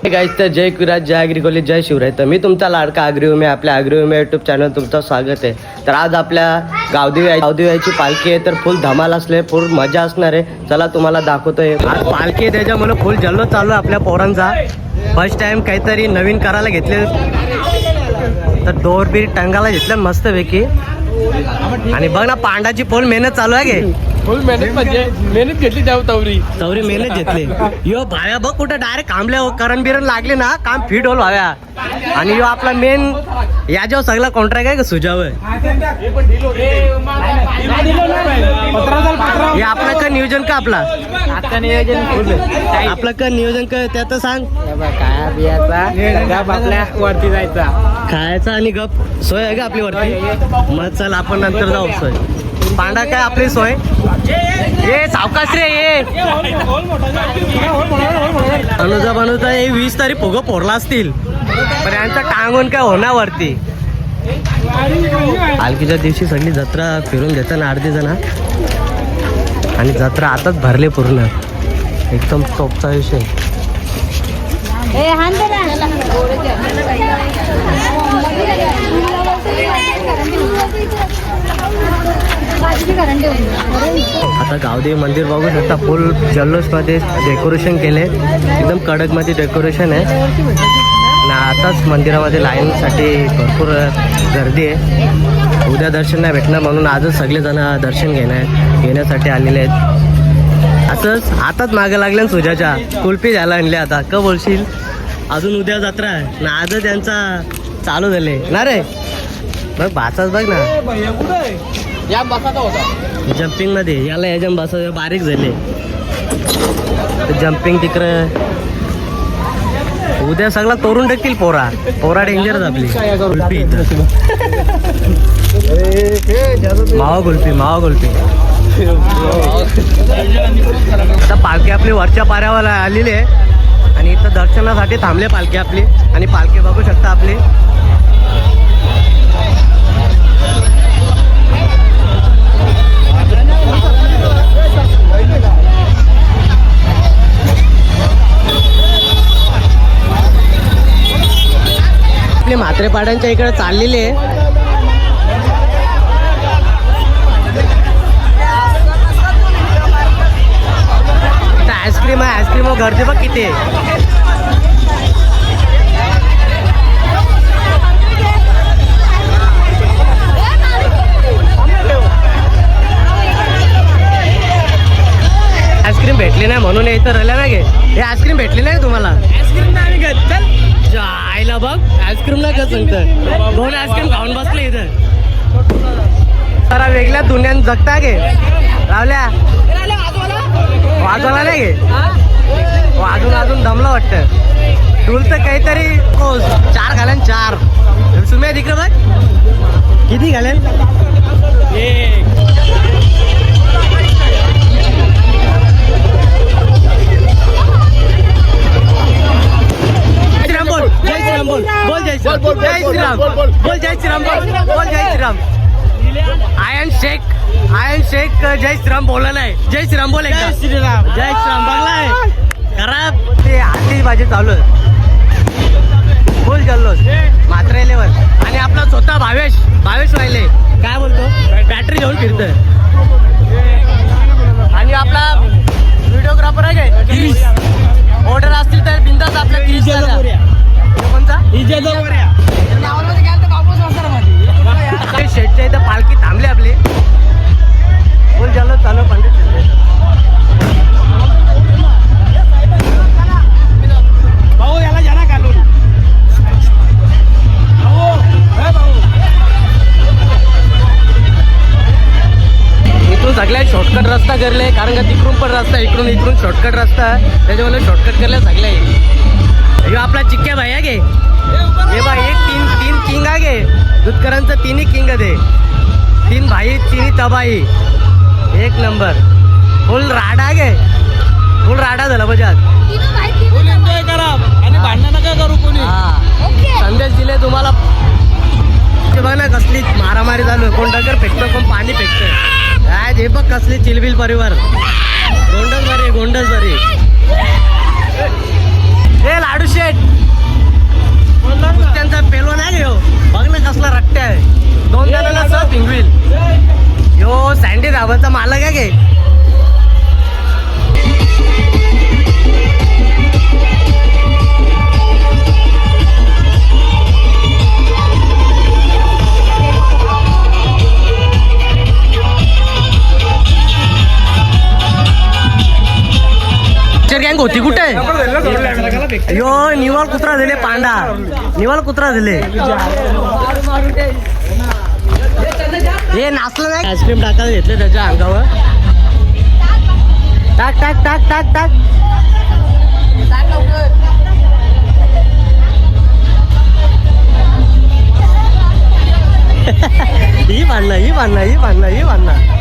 Guys, तर जय कुराज, जय अग्रिकोली, जय शिवराय. तर मी तुमचा लाडका अग्रिउमे, आपल्या अग्रिउमे यूट्यूब चॅनल तुमचं स्वागत आहे. तर आज आपल्या गावदेवीची पालखी आहे. तर फुल धमाल असले, फुल मजा असणार आहे. चला तुम्हाला दाखवतोय. आज पालखी आहे त्याच्यामुळे फुल जल्लोष चालू आहे आपल्या पोरांचा. फर्स्ट टाइम काहीतरी नवीन करायला घेतले, तर दोरबीर टंगाला घेतलं मस्तपैकी. आणि बघ ना, पांडाची फुल मेहनत चालू आहे गे. फुल मेहनत म्हणजे मेहनत घेतली त्या तवरी मेहनत घेतली. यो भाव्या बघ कुठं डायरेक्ट कांबल्या करण बिरण लागले ना, काम फिट होल भाव्या. आणि यो आपला मेन याच्यावर सगळा कॉन्ट्रॅक्ट आहे का सुजाव. हे आपलं का नियोजन का आपला आता नियोजन आपलं का नियोजन का त्यात सांग. काय बियाचा आपल्या वरती जायचा, खायचा आणि गप सोय आहे का आपली वरती. मग चल आपण नंतर जाऊ. सोय पांडा काय आपली सोय. ये सावकाश रे ये. अनुजा हे 20 तारीख फुगं फोडला असतील, पण यांचा टांगून काय होणार वरती. पालखीच्या दिवशी सगळी जत्रा फिरून घेतात ना अर्धी जण. आणि जत्रा आताच भरले पूर्ण, एकदम टॉपचा विषय. आता गावदेवी मंदिर बघू शकता, फुल जल्लोषमध्ये डेकोरेशन केले, एकदम कडकमध्ये डेकोरेशन आहे. आणि आताच मंदिरामध्ये लाईनसाठी भरपूर गर्दी आहे. उद्या दर्शन नाही भेटणार म्हणून आजच सगळेजण दर्शन घेण्यासाठी आलेले आहेत. असंच आताच मागे लागल्या ना सुजाच्या कुल्फी झाला आणले. आता का बोलशील, अजून उद्या जत्रा आहे ना, आजच त्यांचा चालू झाले ना रे. बघ भाचाच बघ ना, जम्पिंग मध्ये याला याच्या बसा बारीक झाले. जम्पिंग तिकडं उद्या सगळा तोरून टाकतील. पोरा डेंजरच आपली. कुल्फी मावा कुल्फी. आता पालखी आपली वरच्या पाऱ्यावर आलेली आहे आणि इथं दर्शनासाठी थांबले पालखी आपली. आणि पालखी बघू शकता आपली. आपली म्हात्रेपाड्यांच्या इकडे चाललेली आहे. आईस्क्रीम आहे, आईस्क्रीम गर्दी बघ किती आहे. आईस्क्रीम भेटली नाही म्हणून इथं राहिल्या ना गे. हे आईस्क्रीम भेटली नाही तुम्हाला. आईस्क्रीम नाही घेत. चल आईला बघ, आईस्क्रीम नाही का सांगतं. 2 आईस्क्रीम खाऊन बसले इथं. जरा वेगळ्या दुनियात जगता गे. रावल्या वाजवला नाही गे. अजून दमलं वाटतं. टूल तर काहीतरी 4 घालेन. 4 सुम्या तिकडे बघ किती घालेन. बोल जय श्रीराम. बोल जय श्रीराम. बोल जय श्रीराम. आयन शेख जय श्रीराम बोला नाही. जय श्रीराम बोल. जय श्रीराम बघलाय खरा. ते हाती भाजी चालू फुल जल्लोष मात्र लेवल. आणि आपला स्वतः भावेश व्हायले काय बोलतो, बॅटरी घेऊन फिरतोय. आणि आपला व्हिडिओग्राफर आहे काय, ऑर्डर असतील तर बिंदास आपल्या शेटच्या इथं पालखी थांबली आपली. फुल जल्लोष चालू पंडित. भाऊ याला जाना घालून. इथून सगळ्यात शॉर्टकट रस्ता करले, कारण का तिकडून पण रस्ता, इकडून शॉर्टकट रस्ता, त्याच्यामुळे शॉर्टकट करले सगळे. हे आपला चिक्क्या भाई आहे गे. हे बाई एक तीन किंग आहे गे. दुधकरांचं 3 किंग आहे. 3 भाई 3 तबाई. एक नंबर. फुल राडा गे. फुल राडा झाला बजात. फुल एन्जॉय करा आणि भांडण नका करू कोणी. संदेश दिले तुम्हाला. बघ ना कसली मारामारी चालू. कोण डगर फेकतो, कोण पाणी फेकतं. हे बघ कसली चिलबिल परिवार. गोंडस बरी. ए लाडू शेठ त्यांचा पेलो नाही घेऊ बघ ना कसला रट्ट्या आहे 2 जणांना सहज भिंगविल यो सँडी धाबाचा मालक आहे गे गँग होती कुठे यो निवाल कुत्रा दिले पांडा निवाल कुत्रा दिले हे नाचलं नाही आईस्क्रीम टाकायला घेतले त्याच्या अंगावर टाक टाक टाक टाक टाक ही भांडणं ही भांडणं ही भांडणं ही भांडणं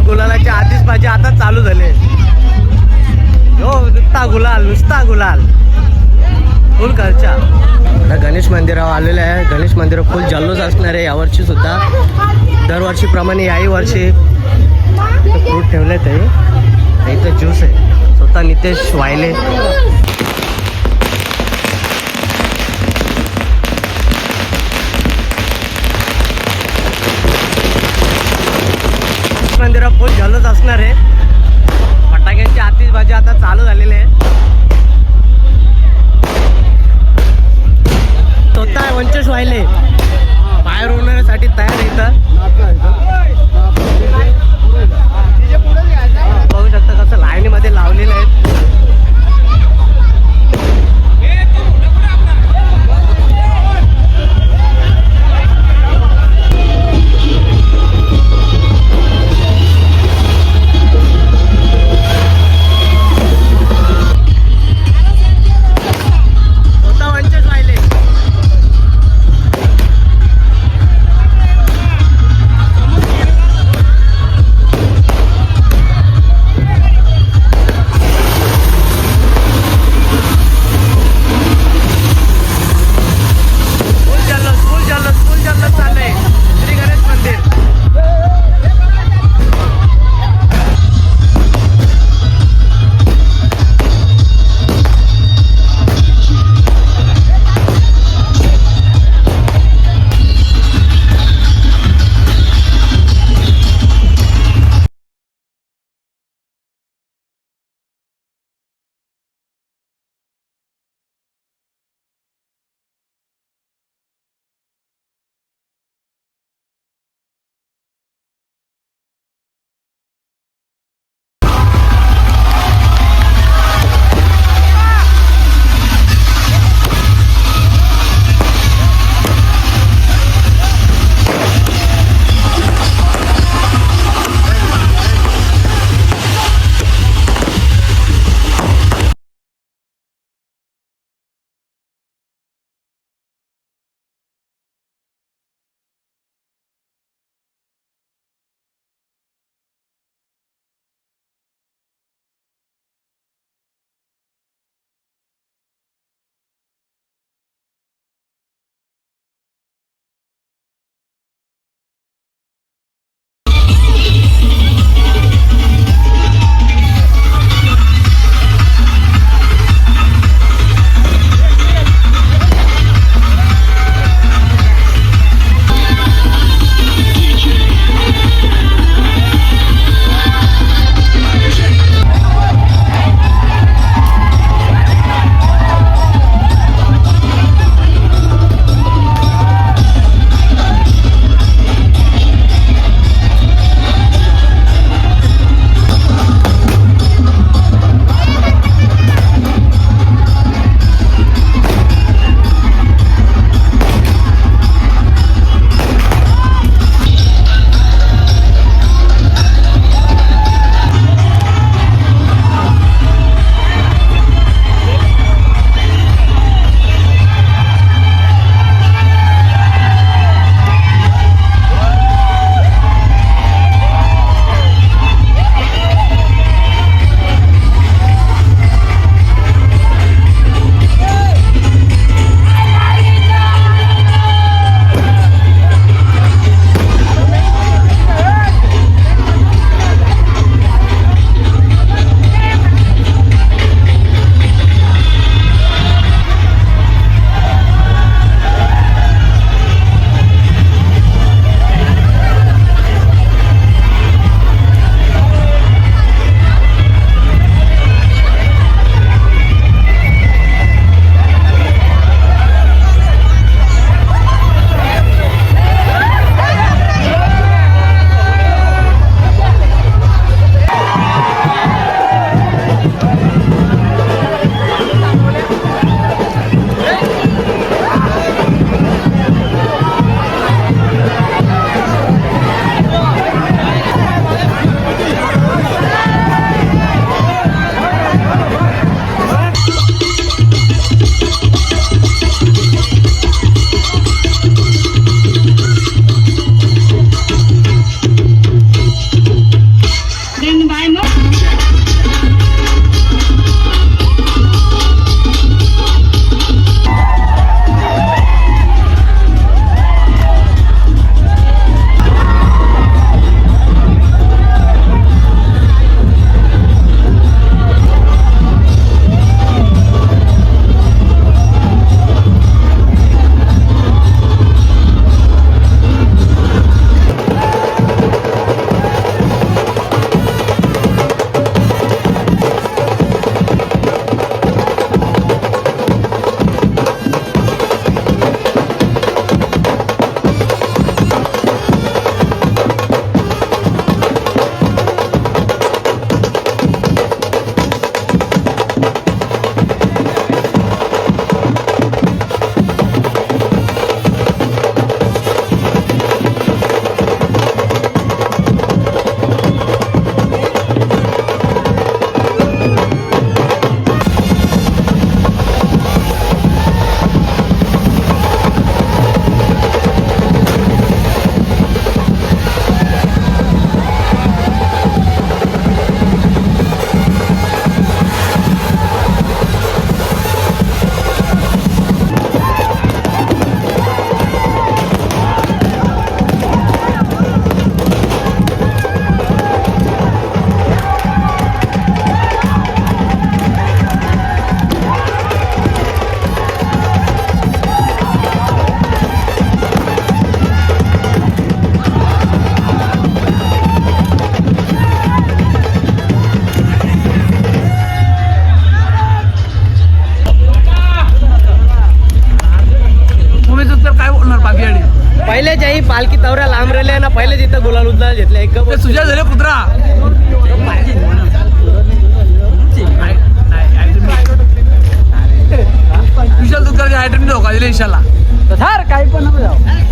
गुलालाच्या आधीच माझे आता चालू झाले हो नुसता गुलाल फुल खर्चा आता गणेश मंदिरावर आलेलं आहे गणेश मंदिर फुल जल्लोष असणार आहे यावर्षी सुद्धा दरवर्षीप्रमाणे याही वर्षी फ्रूट ठेवले ते इथं ज्यूस आहे स्वतः नितेश वायले मंदिरात फुल जल्लोष असणार आहे फटाक्यांची आतिषबाजी आता चालू झालेली आहे स्वतः वंचश व्हायले बाहेर होण्यासाठी तयार इथं बघू शकता कसं लाईनीमध्ये लावलेलं आहे पहिले जाई पालखी तवऱ्या लांब राहिले ना पहिले तिथं गुलाल उद्दाल घेतले एक ते तुझ्या झाले पुत्रा विशाल दुकानचे आयटम धोका दिले विशालला सर काही पण नको जाऊ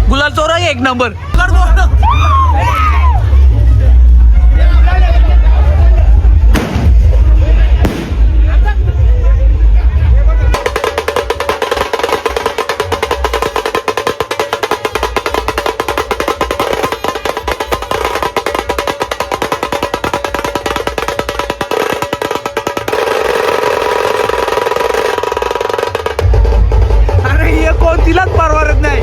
गुलाल चोरा एक नंबर अरे हे कोणतीलाच परवडत नाही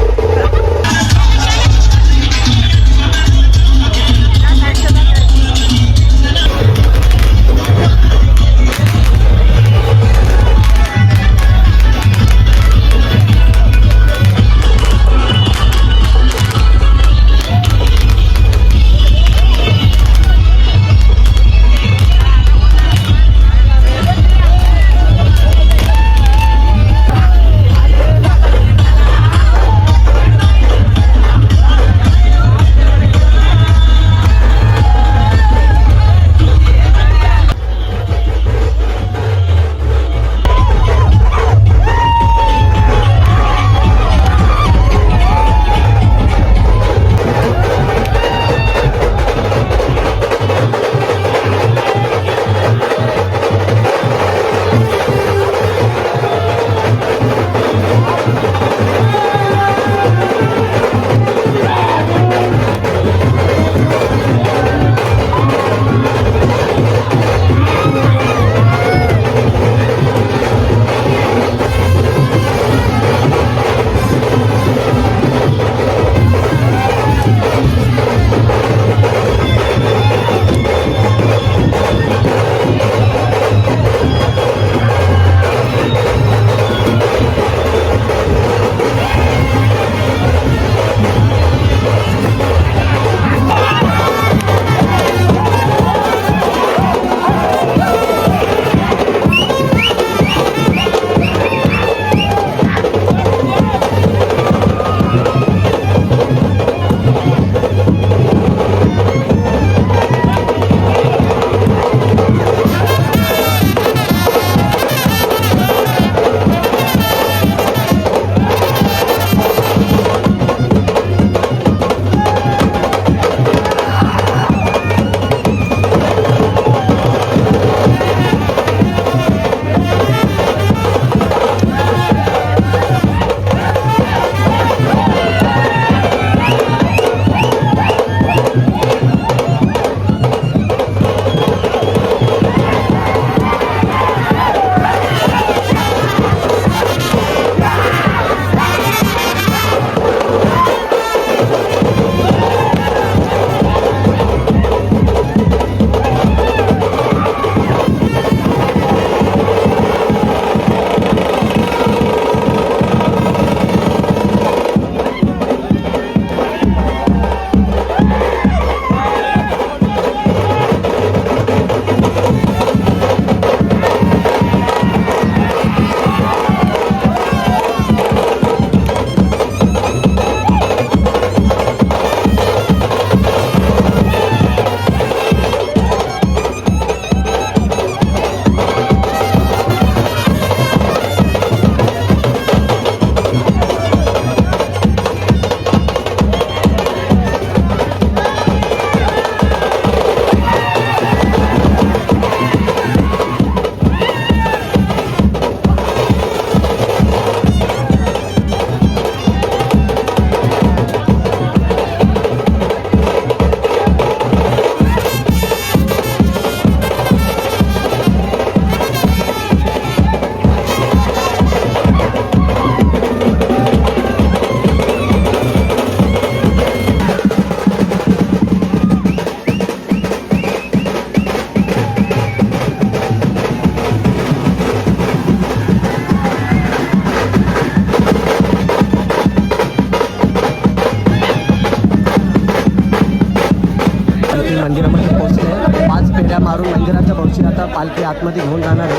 मंदिराच्या भाऊची आता पालखी आतमध्ये घेऊन जाणार आहे.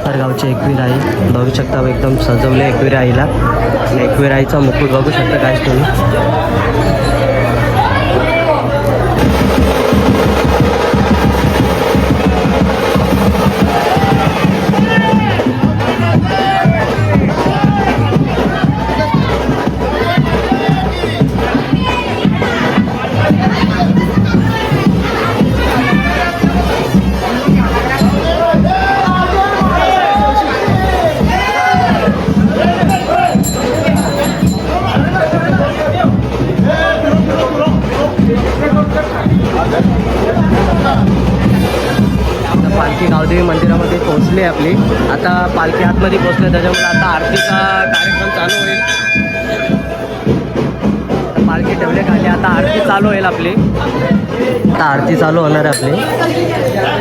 तर गावची एकवीर आई बघू शकता एकदम सजवले एकवीर आईला. आणि एकवीर आईचा मुकुट बघू शकता काय तुम्ही. पालखी गावदेवी मंदिरामध्ये पोहोचली आपली. आता पालखी आतमध्ये पोहोचली त्याच्यामुळे आता आरतीचा कार्यक्रम चालू होईल. पालखी ठेवले खाली आता आरती चालू होईल आपली. आता आरती चालू होणार आहे आपली.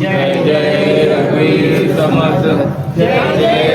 जय जय रघुवीर समर्थ जय जय